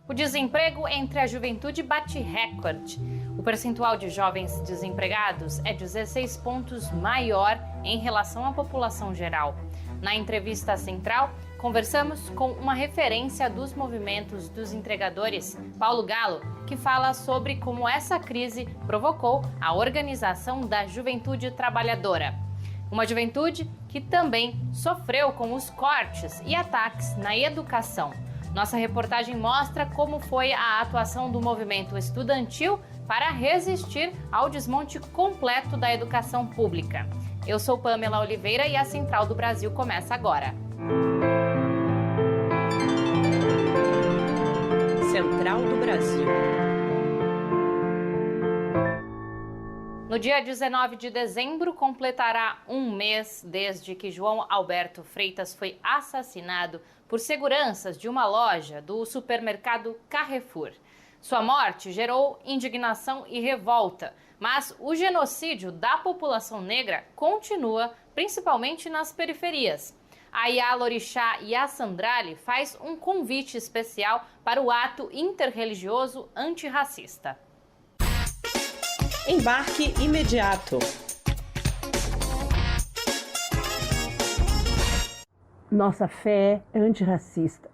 O desemprego entre a juventude bate recorde. O percentual de jovens desempregados é 16 pontos maior em relação à população geral. Na entrevista central, conversamos com uma referência dos movimentos dos entregadores, Paulo Galo, que fala sobre como essa crise provocou a organização da juventude trabalhadora. Uma juventude que também sofreu com os cortes e ataques na educação. Nossa reportagem mostra como foi a atuação do movimento estudantil para resistir ao desmonte completo da educação pública. Eu sou Pamela Oliveira e a Central do Brasil começa agora. Central do Brasil. No dia 19 de dezembro, completará um mês desde que João Alberto Freitas foi assassinado por seguranças de uma loja do supermercado Carrefour. Sua morte gerou indignação e revolta, mas o genocídio da população negra continua, principalmente nas periferias. A Yala Orixá Yassandrali faz um convite especial para o ato interreligioso antirracista. Embarque imediato. Nossa fé é antirracista.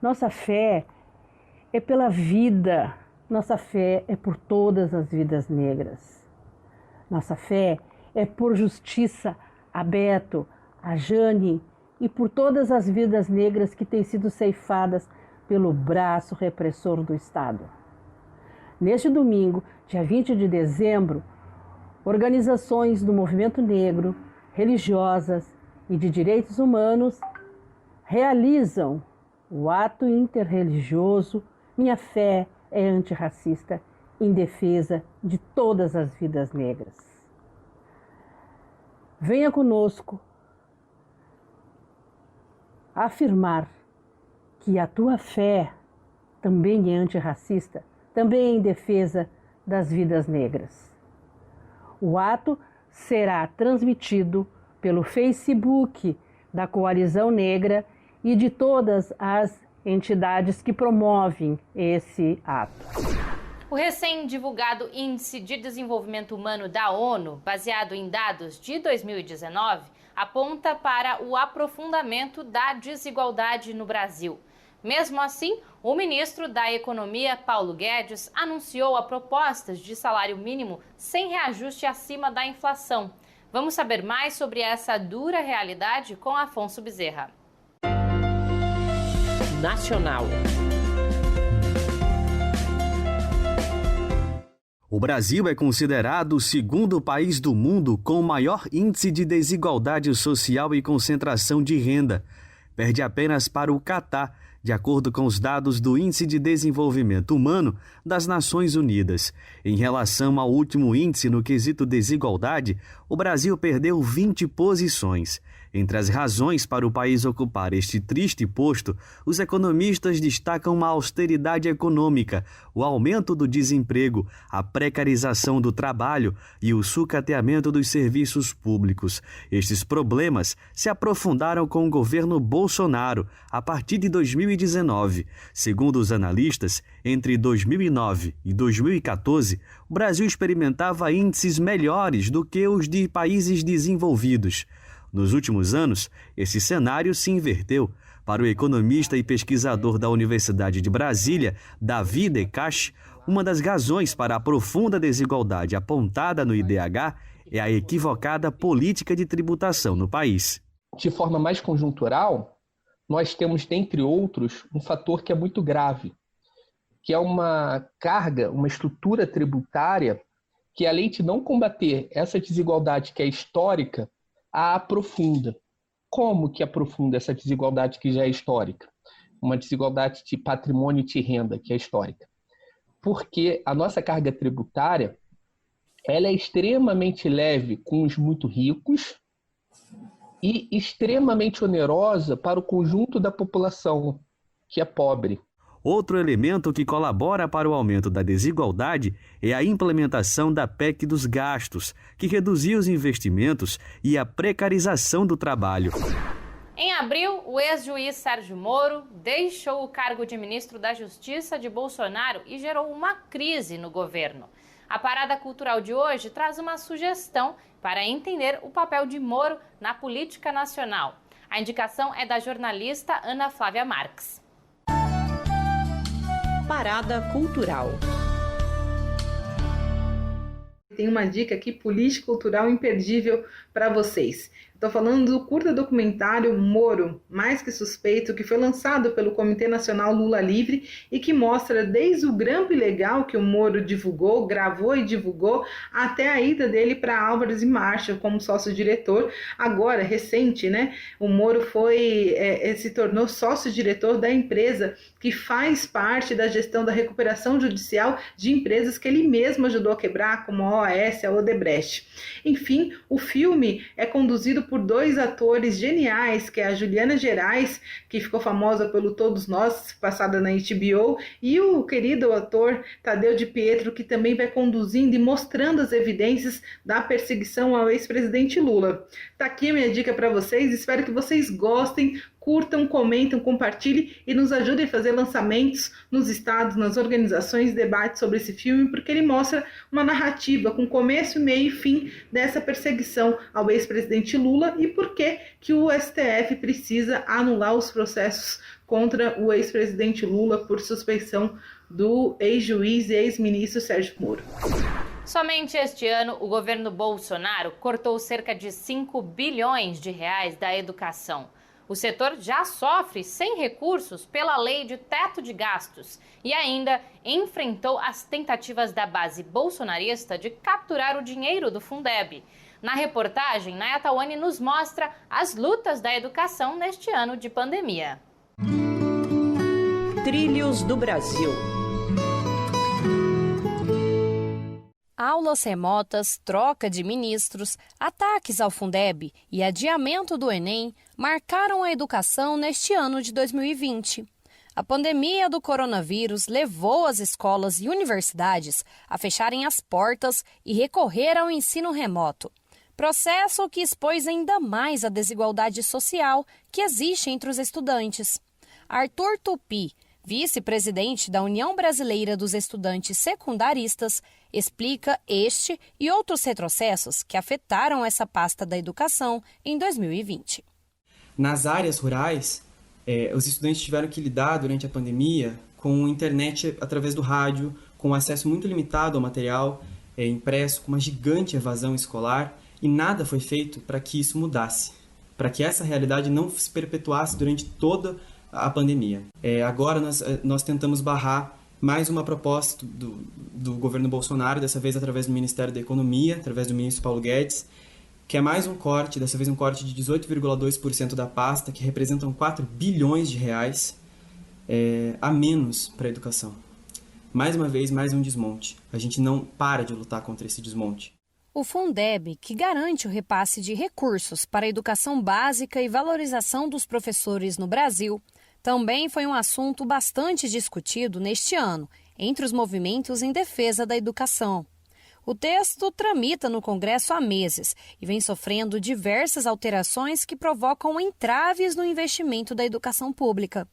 Nossa fé é pela vida. Nossa fé é por todas as vidas negras. Nossa fé é por justiça a Beto, a Jane e por todas as vidas negras que têm sido ceifadas pelo braço repressor do Estado. Neste domingo, dia 20 de dezembro, organizações do movimento negro, religiosas e de direitos humanos realizam o ato interreligioso Minha Fé é Antirracista, em defesa de todas as vidas negras. Venha conosco afirmar que a tua fé também é antirracista, também é em defesa das vidas negras. O ato será transmitido pelo Facebook da Coalizão Negra e de todas as entidades que promovem esse ato. O recém-divulgado Índice de Desenvolvimento Humano da ONU, baseado em dados de 2019, aponta para o aprofundamento da desigualdade no Brasil. Mesmo assim, o ministro da Economia, Paulo Guedes, anunciou a proposta de salário mínimo sem reajuste acima da inflação. Vamos saber mais sobre essa dura realidade com Afonso Bezerra. Nacional. O Brasil é considerado o segundo país do mundo com o maior índice de desigualdade social e concentração de renda. Perde apenas para o Catar, de acordo com os dados do Índice de Desenvolvimento Humano das Nações Unidas. Em relação ao último índice no quesito desigualdade, o Brasil perdeu 20 posições. Entre as razões para o país ocupar este triste posto, os economistas destacam a austeridade econômica, o aumento do desemprego, a precarização do trabalho e o sucateamento dos serviços públicos. Estes problemas se aprofundaram com o governo Bolsonaro a partir de 2019. Segundo os analistas, entre 2009 e 2014, o Brasil experimentava índices melhores do que os de países desenvolvidos. Nos últimos anos, esse cenário se inverteu. Para o economista e pesquisador da Universidade de Brasília, Davi Decache, uma das razões para a profunda desigualdade apontada no IDH é a equivocada política de tributação no país. De forma mais conjuntural, nós temos, dentre outros, um fator que é muito grave, que é uma carga, uma estrutura tributária que, além de não combater essa desigualdade que é histórica, a aprofunda. Como que aprofunda essa desigualdade que já é histórica? Uma desigualdade de patrimônio e de renda que é histórica. Porque a nossa carga tributária ela é extremamente leve com os muito ricos e extremamente onerosa para o conjunto da população que é pobre. Outro elemento que colabora para o aumento da desigualdade é a implementação da PEC dos gastos, que reduziu os investimentos e a precarização do trabalho. Em abril, o ex-juiz Sérgio Moro deixou o cargo de ministro da Justiça de Bolsonaro e gerou uma crise no governo. A Parada Cultural de hoje traz uma sugestão para entender o papel de Moro na política nacional. A indicação é da jornalista Ana Flávia Marques. Parada Cultural. Tem uma dica aqui política cultural imperdível para vocês. Estou falando do curta documentário Moro, Mais que Suspeito, que foi lançado pelo Comitê Nacional Lula Livre e que mostra desde o grampo ilegal que o Moro divulgou, gravou e divulgou, até a ida dele para Álvares e Marshall como sócio-diretor. Agora, recente, né? O Moro se tornou sócio-diretor da empresa que faz parte da gestão da recuperação judicial de empresas que ele mesmo ajudou a quebrar, como a OAS, a Odebrecht. Enfim, o filme é conduzido por dois atores geniais, que é a Juliana Gerais, que ficou famosa pelo Todos Nós, passada na HBO, e o querido ator Tadeu de Pietro, que também vai conduzindo e mostrando as evidências da perseguição ao ex-presidente Lula. Tá aqui a minha dica para vocês, espero que vocês gostem, curtam, comentem, compartilhem e nos ajudem a fazer lançamentos nos estados, nas organizações, debates sobre esse filme, porque ele mostra uma narrativa com começo, meio e fim dessa perseguição ao ex-presidente Lula e por que o STF precisa anular os processos contra o ex-presidente Lula por suspeição do ex-juiz e ex-ministro Sérgio Moro. Somente este ano, o governo Bolsonaro cortou cerca de 5 bilhões de reais da educação. O setor já sofre sem recursos pela lei de teto de gastos e ainda enfrentou as tentativas da base bolsonarista de capturar o dinheiro do Fundeb. Na reportagem, Naya Tawani nos mostra as lutas da educação neste ano de pandemia. Trilhos do Brasil. Aulas remotas, troca de ministros, ataques ao Fundeb e adiamento do Enem marcaram a educação neste ano de 2020. A pandemia do coronavírus levou as escolas e universidades a fecharem as portas e recorrer ao ensino remoto. Processo que expôs ainda mais a desigualdade social que existe entre os estudantes. Arthur Tupi, vice-presidente da União Brasileira dos Estudantes Secundaristas, explica este e outros retrocessos que afetaram essa pasta da educação em 2020. Nas áreas rurais, os estudantes tiveram que lidar durante a pandemia com internet através do rádio, com acesso muito limitado ao material impresso, com uma gigante evasão escolar, e nada foi feito para que isso mudasse, para que essa realidade não se perpetuasse durante toda a pandemia. Agora nós tentamos barrar mais uma proposta do governo Bolsonaro, dessa vez através do Ministério da Economia, através do ministro Paulo Guedes, que é mais um corte, dessa vez um corte de 18,2% da pasta, que representam 4 bilhões de reais a menos para a educação. Mais uma vez, mais um desmonte. A gente não para de lutar contra esse desmonte. O Fundeb, que garante o repasse de recursos para a educação básica e valorização dos professores no Brasil, também foi um assunto bastante discutido neste ano, entre os movimentos em defesa da educação. O texto tramita no Congresso há meses e vem sofrendo diversas alterações que provocam entraves no investimento da educação pública.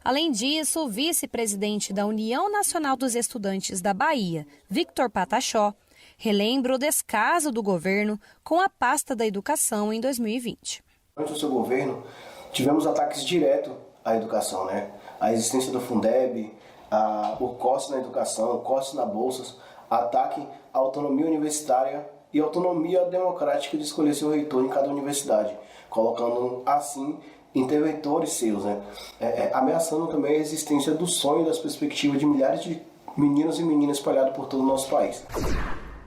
Além disso, o vice-presidente da União Nacional dos Estudantes da Bahia, Victor Patachó, relembra o descaso do governo com a pasta da educação em 2020. Durante o seu governo, tivemos ataques diretos à educação, né? A existência do Fundeb, o corte na educação, o corte na bolsas, ataque à autonomia universitária e autonomia democrática de escolher seu reitor em cada universidade, colocando assim interventores seus, né? Ameaçando também a existência do sonho e das perspectivas de milhares de meninos e meninas espalhados por todo o nosso país.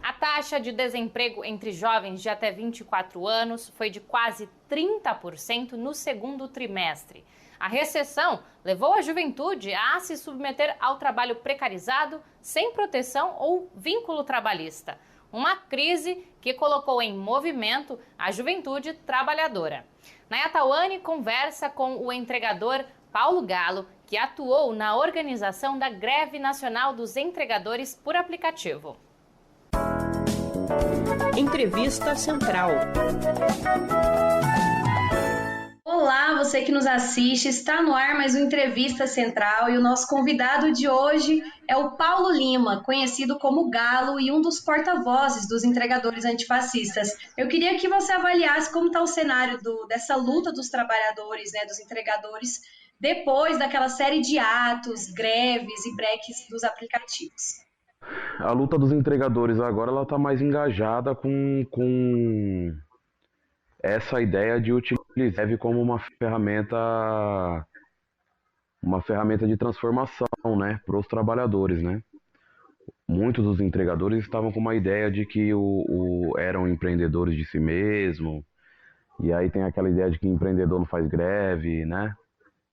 A taxa de desemprego entre jovens de até 24 anos foi de quase 30% no segundo trimestre. A recessão levou a juventude a se submeter ao trabalho precarizado, sem proteção ou vínculo trabalhista. Uma crise que colocou em movimento a juventude trabalhadora. Naya Tawani conversa com o entregador Paulo Galo, que atuou na organização da Greve Nacional dos Entregadores por Aplicativo. Entrevista Central. Olá, você que nos assiste, está no ar mais uma Entrevista Central e o nosso convidado de hoje é o Paulo Lima, conhecido como Galo e um dos porta-vozes dos entregadores antifascistas. Eu queria que você avaliasse como está o cenário dessa luta dos trabalhadores, né, dos entregadores, depois daquela série de atos, greves e breques dos aplicativos. A luta dos entregadores agora ela está mais engajada com essa ideia de utilizar como uma ferramenta de transformação, né, para os trabalhadores, né? Muitos dos entregadores estavam com uma ideia de que eram empreendedores de si mesmo, e aí tem aquela ideia de que empreendedor não faz greve, né?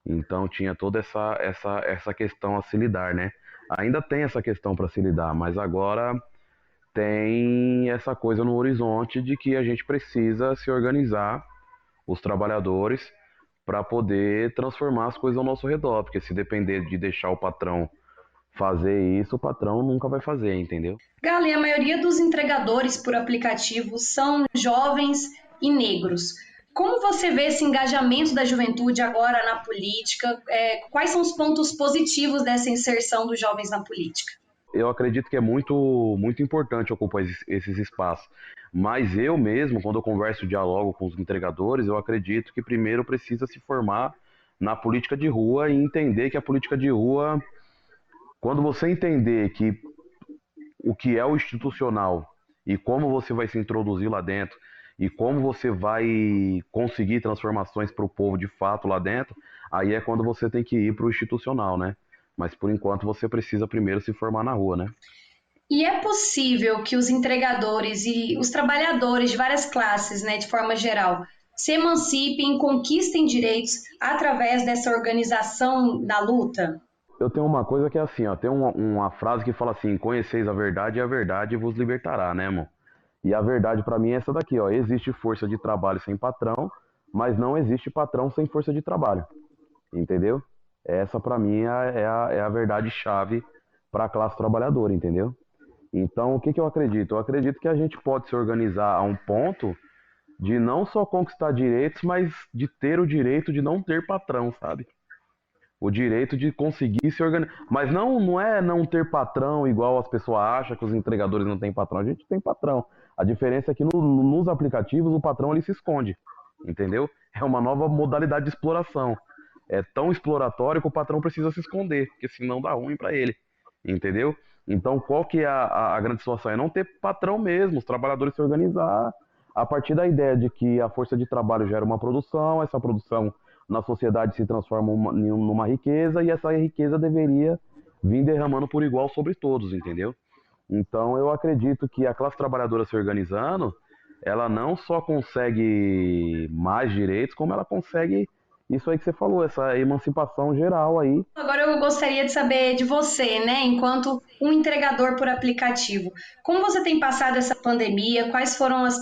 Então tinha toda essa questão a se lidar, né? Ainda tem essa questão para se lidar, mas agora tem essa coisa no horizonte de que a gente precisa se organizar, os trabalhadores, para poder transformar as coisas ao nosso redor, porque se depender de deixar o patrão fazer isso, o patrão nunca vai fazer, entendeu? Gali, a maioria dos entregadores por aplicativo são jovens e negros. Como você vê esse engajamento da juventude agora na política? Quais são os pontos positivos dessa inserção dos jovens na política? Eu acredito que é muito, muito importante ocupar esses espaços. Mas eu mesmo, quando eu converso, dialogo com os entregadores, eu acredito que primeiro precisa se formar na política de rua e entender que a política de rua, quando você entender que o que é o institucional e como você vai se introduzir lá dentro e como você vai conseguir transformações para o povo de fato lá dentro, aí é quando você tem que ir para o institucional, né? Mas, por enquanto, você precisa primeiro se formar na rua, né? E é possível que os entregadores e os trabalhadores de várias classes, né, de forma geral, se emancipem, conquistem direitos através dessa organização da luta? Eu tenho uma coisa que é assim, ó, tem uma frase que fala assim: conheceis a verdade e a verdade vos libertará, né, irmão? E a verdade para mim é essa daqui, ó: existe força de trabalho sem patrão, mas não existe patrão sem força de trabalho, entendeu? Essa, para mim, é a verdade chave para a classe trabalhadora, entendeu? Então, o que eu acredito? Eu acredito que a gente pode se organizar a um ponto de não só conquistar direitos, mas de ter o direito de não ter patrão, sabe? O direito de conseguir se organizar. Mas não é não ter patrão igual as pessoas acham que os entregadores não têm patrão. A gente tem patrão. A diferença é que nos aplicativos o patrão ele se esconde, entendeu? É uma nova modalidade de exploração. É tão exploratório que o patrão precisa se esconder, porque senão dá ruim para ele, entendeu? Então, qual que é a grande situação? É não ter patrão mesmo, os trabalhadores se organizar a partir da ideia de que a força de trabalho gera uma produção, essa produção na sociedade se transforma numa riqueza e essa riqueza deveria vir derramando por igual sobre todos, entendeu? Então, eu acredito que a classe trabalhadora se organizando, ela não só consegue mais direitos, como ela consegue isso aí que você falou, essa emancipação geral aí. Agora eu gostaria de saber de você, né, enquanto um entregador por aplicativo. Como você tem passado essa pandemia? Quais foram as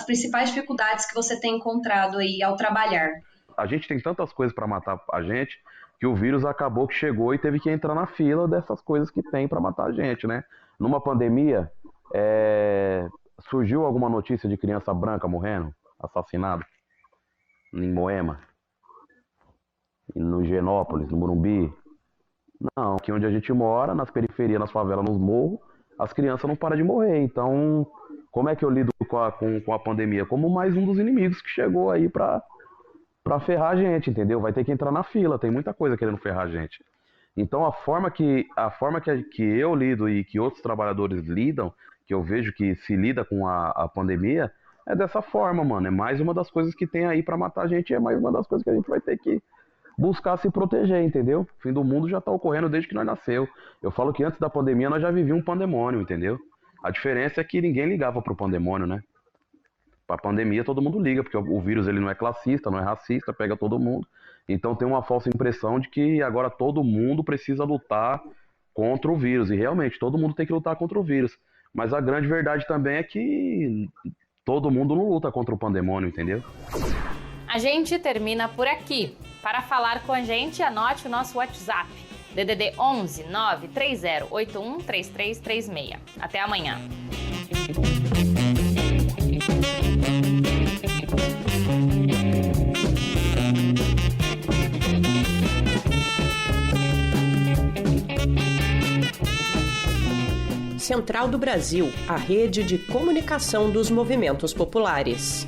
principais dificuldades que você tem encontrado aí ao trabalhar? A gente tem tantas coisas para matar a gente que o vírus acabou que chegou e teve que entrar na fila dessas coisas que tem para matar a gente, né? Numa pandemia, surgiu alguma notícia de criança branca morrendo, assassinada? Em Moema, no Higienópolis, no Morumbi. Não, aqui onde a gente mora, nas periferias, nas favelas, nos morros, as crianças não param de morrer. Então, como é que eu lido com a pandemia? Como mais um dos inimigos que chegou aí pra ferrar a gente, entendeu? Vai ter que entrar na fila, tem muita coisa querendo ferrar a gente. Então, a forma que eu lido e que outros trabalhadores lidam, que eu vejo que se lida com a pandemia, é dessa forma, mano. É mais uma das coisas que tem aí pra matar a gente. É mais uma das coisas que a gente vai ter que buscar se proteger, entendeu? O fim do mundo já tá ocorrendo desde que nós nasceu. Eu falo que antes da pandemia nós já vivíamos um pandemônio, entendeu? A diferença é que ninguém ligava pro pandemônio, né? Pra pandemia todo mundo liga, porque o vírus ele não é classista, não é racista, pega todo mundo. Então tem uma falsa impressão de que agora todo mundo precisa lutar contra o vírus. E realmente, todo mundo tem que lutar contra o vírus. Mas a grande verdade também é que todo mundo não luta contra o pandemônio, entendeu? A gente termina por aqui. Para falar com a gente, anote o nosso WhatsApp. DDD 11 93081 3336. Até amanhã. Central do Brasil, a rede de comunicação dos movimentos populares.